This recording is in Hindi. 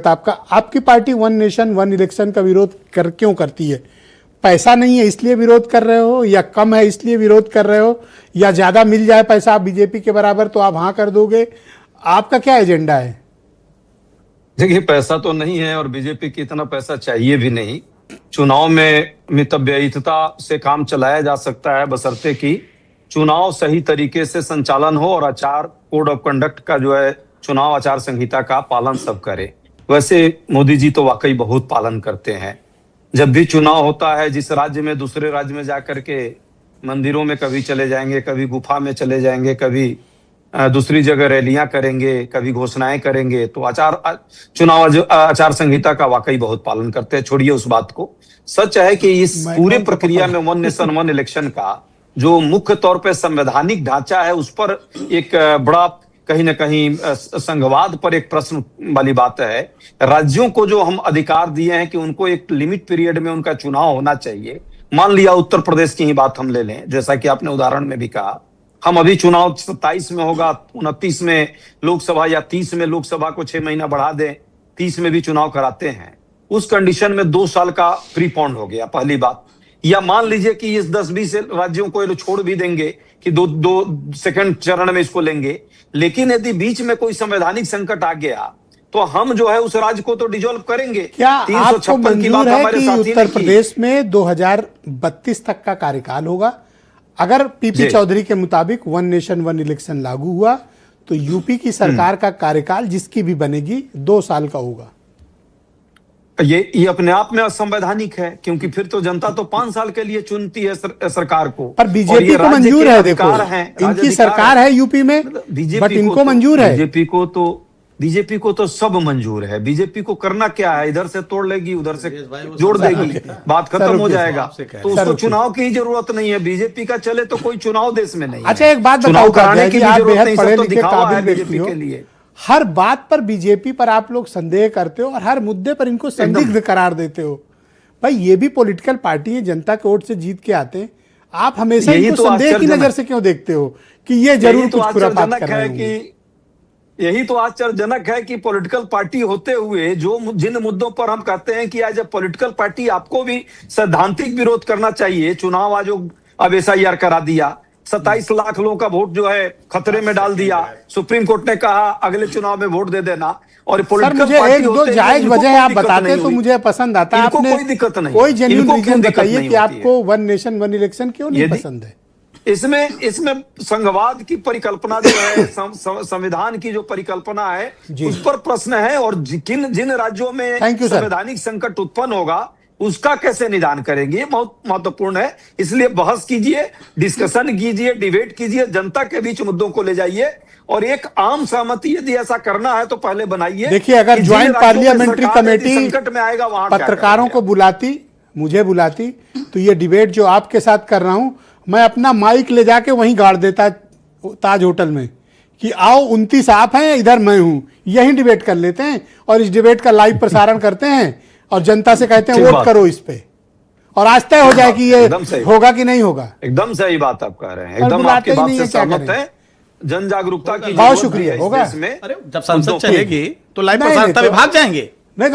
आपका आपकी party one nation one election का विरोध क्यों करती है? पैसा नहीं है इसलिए विरोध कर रहे हो, या कम है इसलिए विरोध कर रहे हो, या ज्यादा मिल जाए पैसा आप बीजेपी के बराबर तो आप हाँ कर दोगे? आपका क्या एजेंडा है? देखिए, पैसा तो नहीं है और बीजेपी की इतना पैसा चाहिए भी नहीं। चुनाव में मितव्ययिता से काम चलाया जा सकता है, बशर्ते कि चुनाव सही तरीके से संचालन हो और आचार कोड ऑफ कंडक्ट का जो है चुनाव आचार संहिता का पालन सब करे। वैसे मोदी जी तो वाकई बहुत पालन करते हैं। जब भी चुनाव होता है, जिस राज्य में दूसरे राज्य में जाकर के मंदिरों में कभी चले जाएंगे, कभी गुफा में चले जाएंगे, कभी दूसरी जगह रैलियां करेंगे, कभी घोषणाएं करेंगे, तो चुनाव आचार संहिता का वाकई बहुत पालन करते हैं। छोड़िए उस बात को, सच है कि इस पूरे प्रक्रिया में वन नेशन वन इलेक्शन का जो मुख्य तौर पे संवैधानिक ढांचा है, उस पर एक बड़ा कहीं ना कहीं संघवाद पर एक प्रश्न वाली बात है। राज्यों को जो हम अधिकार दिए हैं कि उनको एक लिमिट पीरियड में उनका चुनाव होना चाहिए। मान लिया उत्तर प्रदेश की ही बात हम ले लें, जैसा कि आपने उदाहरण में भी कहा, हम अभी चुनाव 27 में होगा, 29 में लोकसभा या 30 में लोकसभा को 6 महीना बढ़ा दें, 30 में भी चुनाव कराते हैं। उस कंडीशन में 2 साल का प्रीपोन्ड हो गया, पहली बात। या मान लीजिए कि इस 10-20 राज्यों को छोड़ भी देंगे कि दो सेकंड चरण में इसको लेंगे, लेकिन यदि बीच में कोई संवैधानिक संकट आ गया तो हम जो है उस राज्य को तो डिसॉल्व करेंगे। क्या आपको मंजूर है कि उत्तर प्रदेश में 2032 तक का कार्यकाल होगा? अगर पीपी चौधरी के मुताबिक वन नेशन वन इलेक्शन लागू हुआ तो यूपी की सरकार का कार्यकाल जिसकी भी बनेगी 2 साल का होगा। ये अपने आप में असंवैधानिक है, क्योंकि फिर तो जनता तो 5 साल के लिए चुनती है सरकार को। पर बीजेपी को मंजूर है, देखो इनकी सरकार है यूपी में, बट इनको मंजूर है। बीजेपी को तो सब मंजूर है। बीजेपी को करना क्या है, इधर से तोड़ लेगी, उधर से जोड़ देगी, बात खत्म हो जाएगा। तो उसको चुनाव की जरूरत नहीं है। बीजेपी का चले तो कोई चुनाव देश में नहीं। अच्छा, एक बात बताओ, कराने की आप बेहद पढ़े लिखे काबिल व्यक्ति हो, हर बात पर बीजेपी पर आप लोग संदेह करते हो और हर मुद्दे पर इनको संदिग्ध करार देते हो। भाई ये भी पॉलिटिकल पार्टी है, जनता के वोट से जीत के आते हैं। आप हमेशा इनको संदेह की नजर से क्यों देखते हो कि ये जरूर कुछ खुरापात कर रहे हैं? यही तो आश्चर्यजनक है कि पॉलिटिकल पार्टी होते हुए जिन मुद्दों पर हम कहते हैं कि एज ए पॉलिटिकल पार्टी आपको भी सैद्धांतिक विरोध करना चाहिए। चुनाव आयोग अब SIR करा दिया, 27 लाख लोगों का वोट जो है खतरे में डाल दिया। सुप्रीम कोर्ट ने कहा अगले चुनाव में वोट दे देना। और मुझे 1-2 जायज वजह आप बताते तो मुझे पसंद आता। आपने कोई दिक्कत नहीं, कोई जेन्युइन रीजन बताइए कि आपको वन नेशन वन इलेक्शन क्यों नहीं पसंद है? इसमें संघवाद की परिकल्पना जो है, संविधान की जो परिकल्पना है, उस पर प्रश्न है। और जिन राज्यों में संवैधानिक संकट उत्पन्न होगा उसका कैसे निदान करेंगे, बहुत महत्वपूर्ण है। इसलिए बहस कीजिए, डिस्कशन कीजिए, डिबेट कीजिए, जनता के बीच मुद्दों को ले जाइए और एक आम सहमति यदि ऐसा करना है तो पहले बनाइए। देखिए, अगर ज्वाइंट पार्लियामेंट्री कमेटी संकट में आएगा वहां पत्रकारों को बुलाती, मुझे बुलाती, तो ये डिबेट जो आपके साथ कर रहा हूं, मैं अपना माइक ले जाके वहीं गाड़ देता ताज होटल में कि आओ 29 आप हैं, इधर मैं हूं, यही डिबेट कर लेते हैं और इस डिबेट का लाइव प्रसारण करते हैं और जनता से कहते हैं वोट करो इस पे, और आज तय हो जाए कि ये होगा कि नहीं होगा। एकदम सही बात आप कह रहे हैं, एकदम आपकी बात से सहमत है। जन जागरूकता की बहुत शुक्रिया होगा। अरे जब संसद चलेगी तो लाइव प्रसारण तभी भाग जाएंगे। नहीं